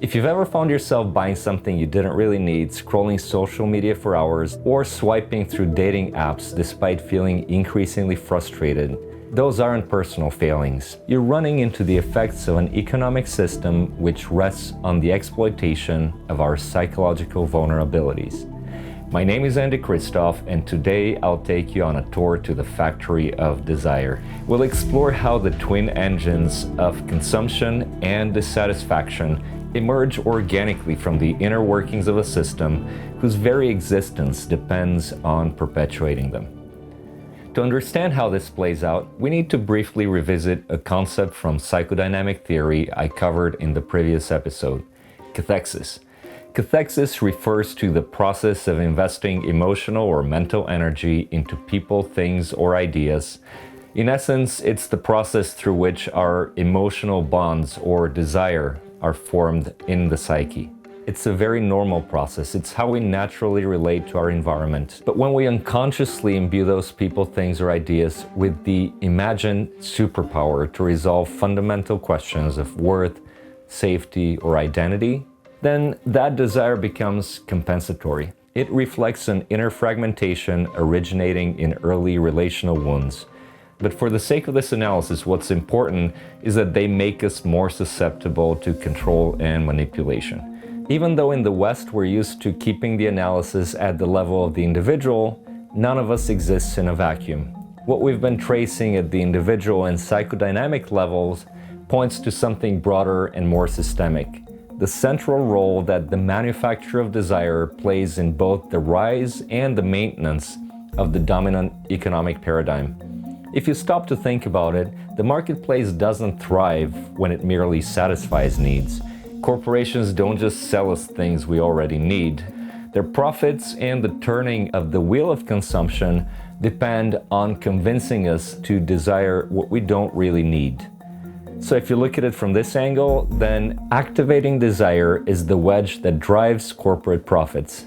If you've ever found yourself buying something you didn't really need, scrolling social media for hours, or swiping through dating apps despite feeling increasingly frustrated, those aren't personal failings. You're running into the effects of an economic system which rests on the exploitation of our psychological vulnerabilities. My name is Andy Christoph, and today I'll take you on a tour to the factory of desire. We'll explore how the twin engines of consumption and dissatisfaction emerge organically from the inner workings of a system whose very existence depends on perpetuating them. To understand how this plays out, we need to briefly revisit a concept from psychodynamic theory I covered in the previous episode: cathexis. Cathexis refers to the process of investing emotional or mental energy into people, things, or ideas. In essence, it's the process through which our emotional bonds or desire are formed in the psyche. It's a very normal process. It's how we naturally relate to our environment. But when we unconsciously imbue those people, things, or ideas with the imagined superpower to resolve fundamental questions of worth, safety, or identity, then that desire becomes compensatory. It reflects an inner fragmentation originating in early relational wounds. But for the sake of this analysis, what's important is that they make us more susceptible to control and manipulation. Even though in the West we're used to keeping the analysis at the level of the individual, none of us exists in a vacuum. What we've been tracing at the individual and psychodynamic levels points to something broader and more systemic: the central role that the manufacture of desire plays in both the rise and the maintenance of the dominant economic paradigm. If you stop to think about it, the marketplace doesn't thrive when it merely satisfies needs. Corporations don't just sell us things we already need. Their profits and the turning of the wheel of consumption depend on convincing us to desire what we don't really need. So if you look at it from this angle, then activating desire is the wedge that drives corporate profits.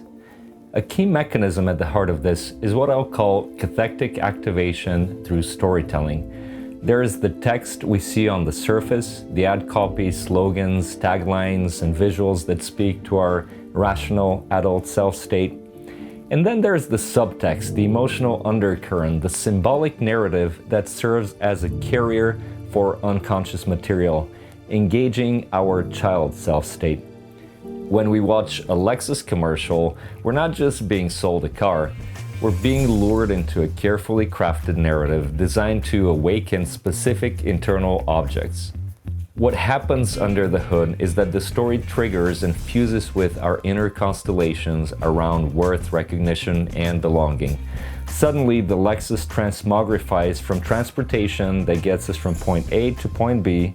A key mechanism at the heart of this is what I'll call cathectic activation through storytelling. There is the text we see on the surface, the ad copy, slogans, taglines, and visuals that speak to our rational adult self-state. And then there's the subtext, the emotional undercurrent, the symbolic narrative that serves as a carrier for unconscious material, engaging our child self-state. When we watch a Lexus commercial, we're not just being sold a car, we're being lured into a carefully crafted narrative designed to awaken specific internal objects. What happens under the hood is that the story triggers and fuses with our inner constellations around worth, recognition, and belonging. Suddenly, the Lexus transmogrifies from transportation that gets us from point A to point B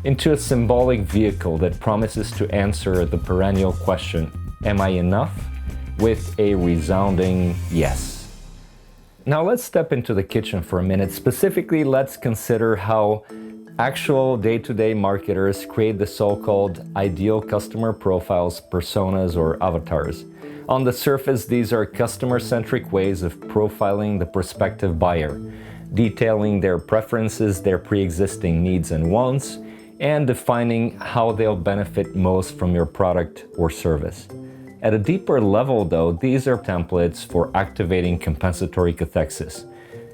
into a symbolic vehicle that promises to answer the perennial question, "Am I enough?" with a resounding yes. Now let's step into the kitchen for a minute. Specifically, let's consider how actual day-to-day marketers create the so-called ideal customer profiles, personas, or avatars. On the surface, these are customer-centric ways of profiling the prospective buyer, detailing their preferences, their pre-existing needs and wants, and defining how they'll benefit most from your product or service. At a deeper level, though, these are templates for activating compensatory cathexis,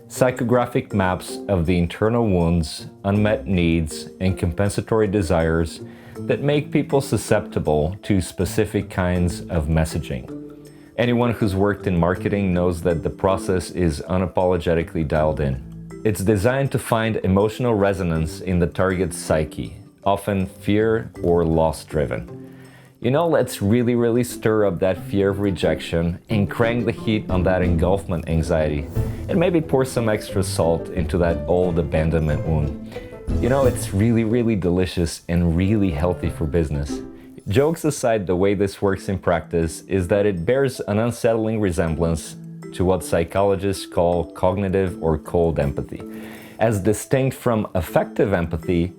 psychographic maps of the internal wounds, unmet needs, and compensatory desires that make people susceptible to specific kinds of messaging. Anyone who's worked in marketing knows that the process is unapologetically dialed in. It's designed to find emotional resonance in the target's psyche, often fear or loss-driven. Let's really stir up that fear of rejection and crank the heat on that engulfment anxiety, and maybe pour some extra salt into that old abandonment wound. It's really delicious and really healthy for business. Jokes aside, the way this works in practice is that it bears an unsettling resemblance to what psychologists call cognitive or cold empathy. As distinct from affective empathy,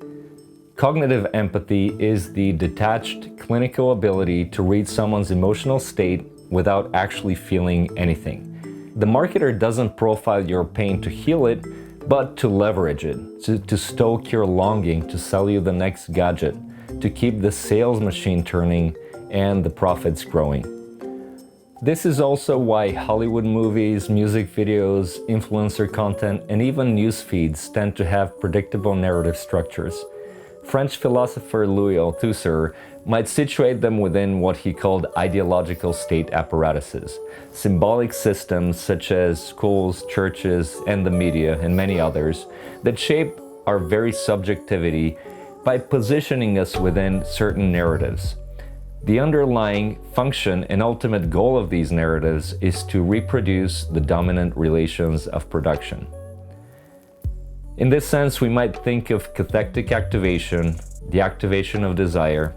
cognitive empathy is the detached clinical ability to read someone's emotional state without actually feeling anything. The marketer doesn't profile your pain to heal it, but to leverage it, to stoke your longing to sell you the next gadget, to keep the sales machine turning and the profits growing. This is also why Hollywood movies, music videos, influencer content, and even news feeds tend to have predictable narrative structures. French philosopher Louis Althusser might situate them within what he called ideological state apparatuses, symbolic systems such as schools, churches, and the media, and many others, that shape our very subjectivity by positioning us within certain narratives. The underlying function and ultimate goal of these narratives is to reproduce the dominant relations of production. In this sense, we might think of cathectic activation, the activation of desire,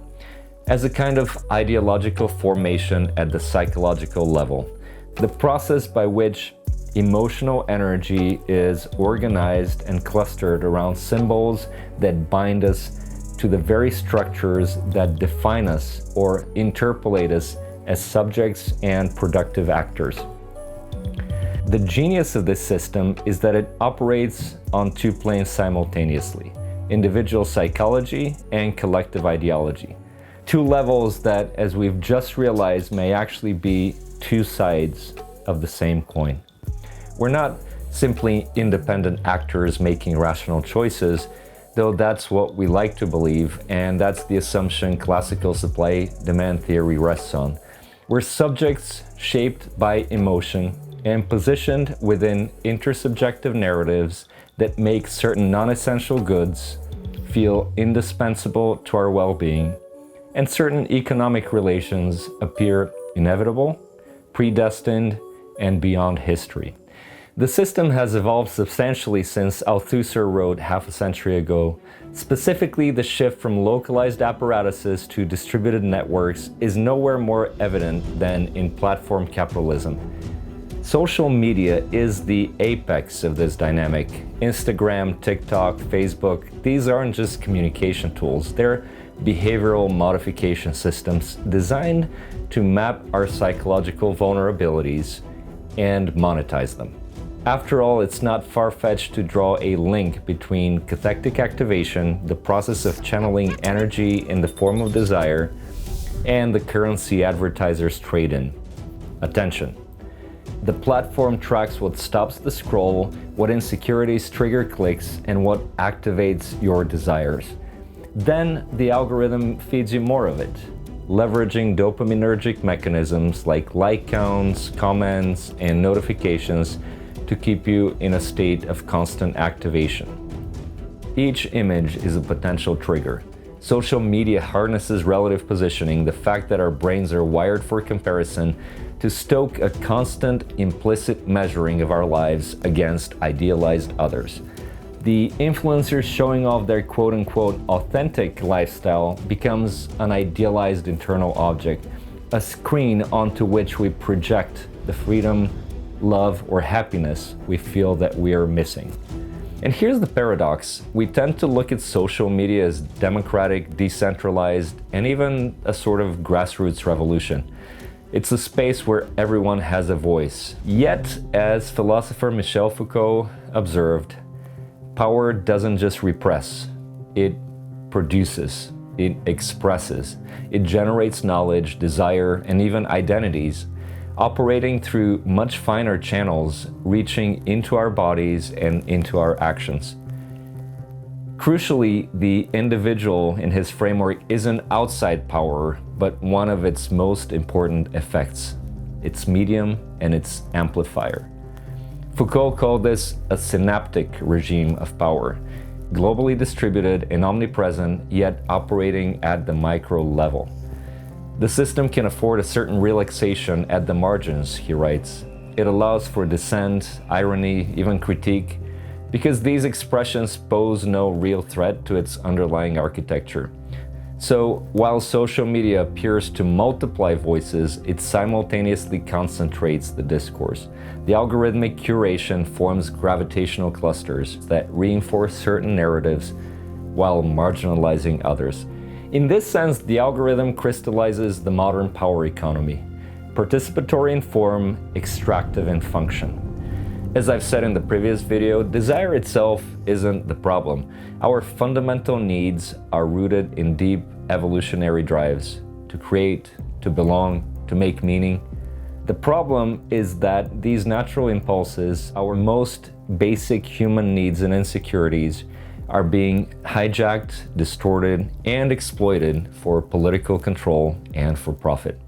as a kind of ideological formation at the psychological level, the process by which emotional energy is organized and clustered around symbols that bind us to the very structures that define us or interpolate us as subjects and productive actors. The genius of this system is that it operates on two planes simultaneously: individual psychology and collective ideology. Two levels that, as we've just realized, may actually be two sides of the same coin. We're not simply independent actors making rational choices, though that's what we like to believe, and that's the assumption classical supply-demand theory rests on. We're subjects shaped by emotion and positioned within intersubjective narratives that make certain non-essential goods feel indispensable to our well-being, and certain economic relations appear inevitable, predestined, and beyond history. The system has evolved substantially since Althusser wrote half a century ago. Specifically, the shift from localized apparatuses to distributed networks is nowhere more evident than in platform capitalism. Social media is the apex of this dynamic. Instagram, TikTok, Facebook, these aren't just communication tools, they're behavioral modification systems designed to map our psychological vulnerabilities and monetize them. After all, it's not far-fetched to draw a link between cathectic activation, the process of channeling energy in the form of desire, and the currency advertisers trade in: attention. The platform tracks what stops the scroll, what insecurities trigger clicks, and what activates your desires. Then the algorithm feeds you more of it, leveraging dopaminergic mechanisms like like counts, comments, and notifications to keep you in a state of constant activation. Each image is a potential trigger. Social media harnesses relative positioning, the fact that our brains are wired for comparison, to stoke a constant implicit measuring of our lives against idealized others. The influencers showing off their quote-unquote authentic lifestyle becomes an idealized internal object, a screen onto which we project the freedom, love, or happiness we feel that we are missing. And here's the paradox: we tend to look at social media as democratic, decentralized, and even a sort of grassroots revolution. It's a space where everyone has a voice. Yet, as philosopher Michel Foucault observed, power doesn't just repress, it produces, it expresses, it generates knowledge, desire, and even identities, operating through much finer channels, reaching into our bodies and into our actions. Crucially, the individual in his framework isn't outside power, but one of its most important effects, its medium and its amplifier. Foucault called this a synaptic regime of power, globally distributed and omnipresent, yet operating at the micro level. The system can afford a certain relaxation at the margins, he writes. It allows for dissent, irony, even critique, because these expressions pose no real threat to its underlying architecture. So, while social media appears to multiply voices, it simultaneously concentrates the discourse. The algorithmic curation forms gravitational clusters that reinforce certain narratives while marginalizing others. In this sense, the algorithm crystallizes the modern power economy, participatory in form, extractive in function. As I've said in the previous video, desire itself isn't the problem. Our fundamental needs are rooted in deep evolutionary drives to create, to belong, to make meaning. The problem is that these natural impulses, our most basic human needs and insecurities, are being hijacked, distorted, and exploited for political control and for profit.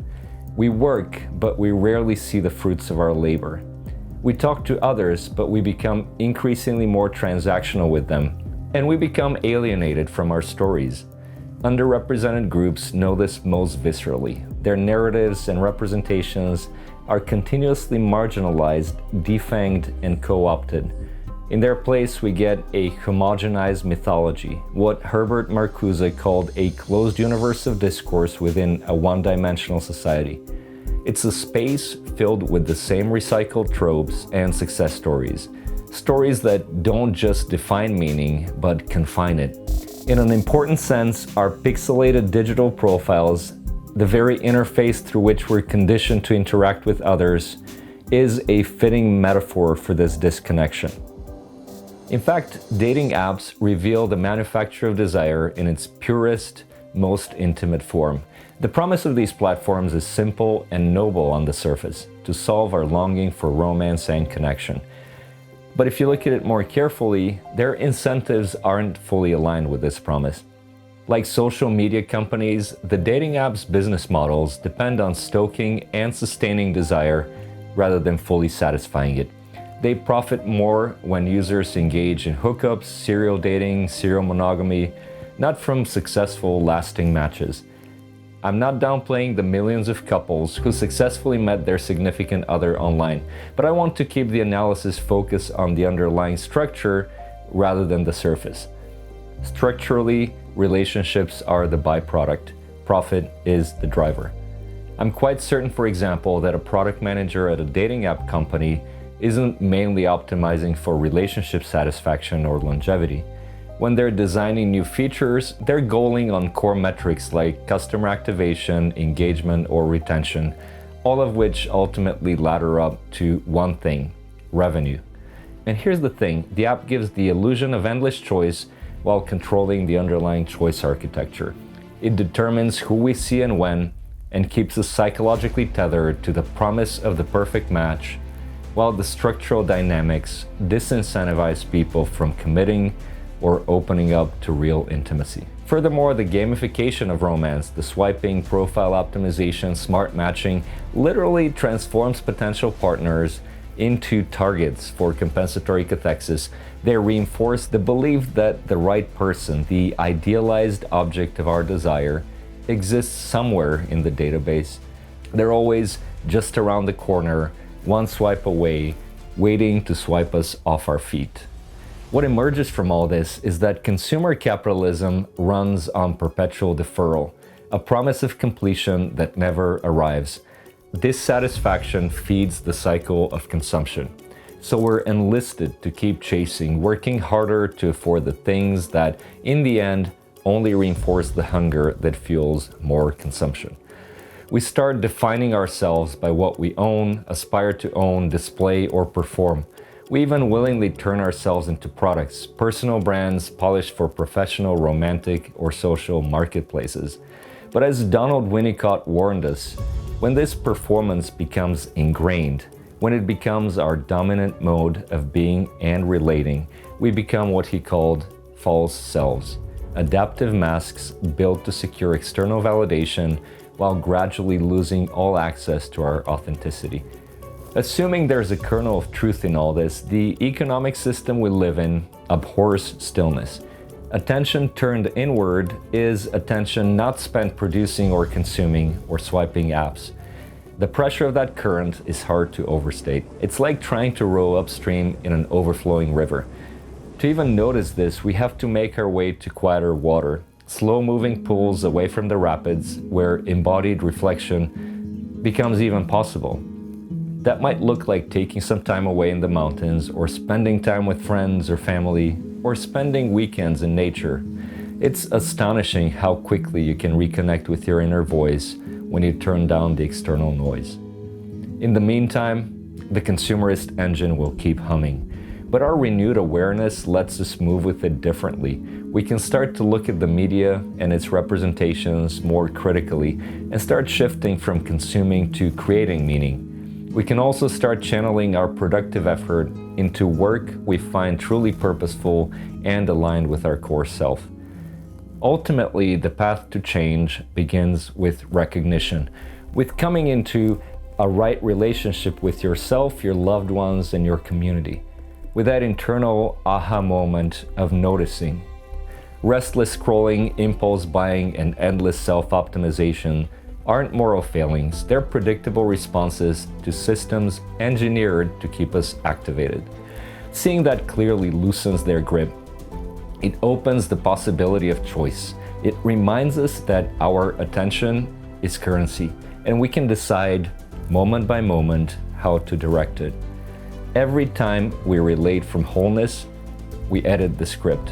We work, but we rarely see the fruits of our labor. We talk to others, but we become increasingly more transactional with them, and we become alienated from our stories. Underrepresented groups know this most viscerally. Their narratives and representations are continuously marginalized, defanged, and co-opted. In their place, we get a homogenized mythology, what Herbert Marcuse called a closed universe of discourse within a one-dimensional society. It's a space filled with the same recycled tropes and success stories. Stories that don't just define meaning, but confine it. In an important sense, our pixelated digital profiles, the very interface through which we're conditioned to interact with others, is a fitting metaphor for this disconnection. In fact, dating apps reveal the manufacture of desire in its purest, most intimate form. The promise of these platforms is simple and noble on the surface, to solve our longing for romance and connection. But if you look at it more carefully, their incentives aren't fully aligned with this promise. Like social media companies, the dating apps' business models depend on stoking and sustaining desire rather than fully satisfying it. They profit more when users engage in hookups, serial dating, serial monogamy, not from successful, lasting matches. I'm not downplaying the millions of couples who successfully met their significant other online, but I want to keep the analysis focused on the underlying structure rather than the surface. Structurally, relationships are the byproduct. Profit is the driver. I'm quite certain, for example, that a product manager at a dating app company isn't mainly optimizing for relationship satisfaction or longevity. When they're designing new features, they're goaling on core metrics like customer activation, engagement, or retention, all of which ultimately ladder up to one thing: revenue. And here's the thing, the app gives the illusion of endless choice while controlling the underlying choice architecture. It determines who we see and when, and keeps us psychologically tethered to the promise of the perfect match, while the structural dynamics disincentivize people from committing or opening up to real intimacy. Furthermore, the gamification of romance, the swiping, profile optimization, smart matching, literally transforms potential partners into targets for compensatory cathexis. They reinforce the belief that the right person, the idealized object of our desire, exists somewhere in the database. They're always just around the corner, one swipe away, waiting to swipe us off our feet. What emerges from all this is that consumer capitalism runs on perpetual deferral, a promise of completion that never arrives. Dissatisfaction feeds the cycle of consumption. So we're enlisted to keep chasing, working harder to afford the things that, in the end, only reinforce the hunger that fuels more consumption. We start defining ourselves by what we own, aspire to own, display, or perform. We even willingly turn ourselves into products, personal brands polished for professional, romantic, or social marketplaces. But as Donald Winnicott warned us, when this performance becomes ingrained, when it becomes our dominant mode of being and relating, we become what he called false selves, adaptive masks built to secure external validation while gradually losing all access to our authenticity. Assuming there's a kernel of truth in all this, the economic system we live in abhors stillness. Attention turned inward is attention not spent producing or consuming or swiping apps. The pressure of that current is hard to overstate. It's like trying to row upstream in an overflowing river. To even notice this, we have to make our way to quieter water, slow-moving pools away from the rapids where embodied reflection becomes even possible. That might look like taking some time away in the mountains, or spending time with friends or family, or spending weekends in nature. It's astonishing how quickly you can reconnect with your inner voice when you turn down the external noise. In the meantime, the consumerist engine will keep humming. but our renewed awareness lets us move with it differently. We can start to look at the media and its representations more critically and start shifting from consuming to creating meaning. We can also start channeling our productive effort into work we find truly purposeful and aligned with our core self. Ultimately, the path to change begins with recognition, with coming into a right relationship with yourself, your loved ones, and your community, with that internal aha moment of noticing. Restless scrolling, impulse buying, and endless self-optimization aren't moral failings. They're predictable responses to systems engineered to keep us activated. Seeing that clearly loosens their grip. It opens the possibility of choice. It reminds us that our attention is currency, and we can decide moment by moment how to direct it. Every time we relate from wholeness, we edit the script.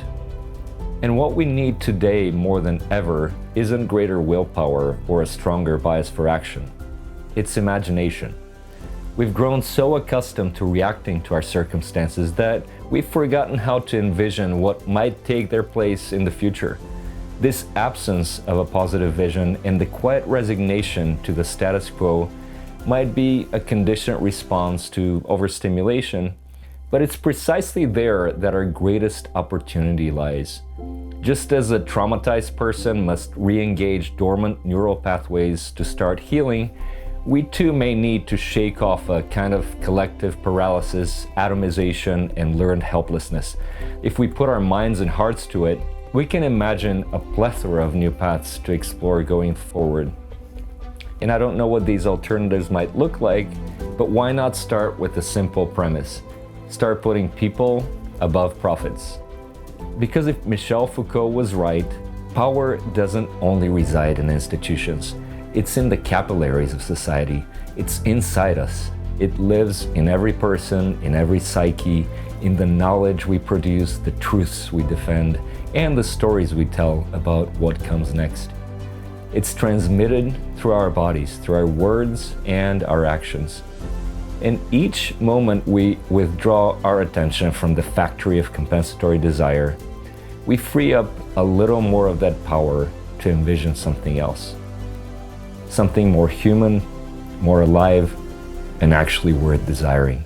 And what we need today more than ever isn't greater willpower or a stronger bias for action. It's imagination. We've grown so accustomed to reacting to our circumstances that we've forgotten how to envision what might take their place in the future. This absence of a positive vision and the quiet resignation to the status quo might be a conditioned response to overstimulation, but it's precisely there that our greatest opportunity lies. Just as a traumatized person must re-engage dormant neural pathways to start healing, we too may need to shake off a kind of collective paralysis, atomization, and learned helplessness. If we put our minds and hearts to it, we can imagine a plethora of new paths to explore going forward. And I don't know what these alternatives might look like, but why not start with a simple premise? Start putting people above profits. Because if Michel Foucault was right, power doesn't only reside in institutions. It's in the capillaries of society. It's inside us. It lives in every person, in every psyche, in the knowledge we produce, the truths we defend, and the stories we tell about what comes next. It's transmitted through our bodies, through our words and our actions. In each moment we withdraw our attention from the factory of compensatory desire, we free up a little more of that power to envision something else. Something more human, more alive, and actually worth desiring.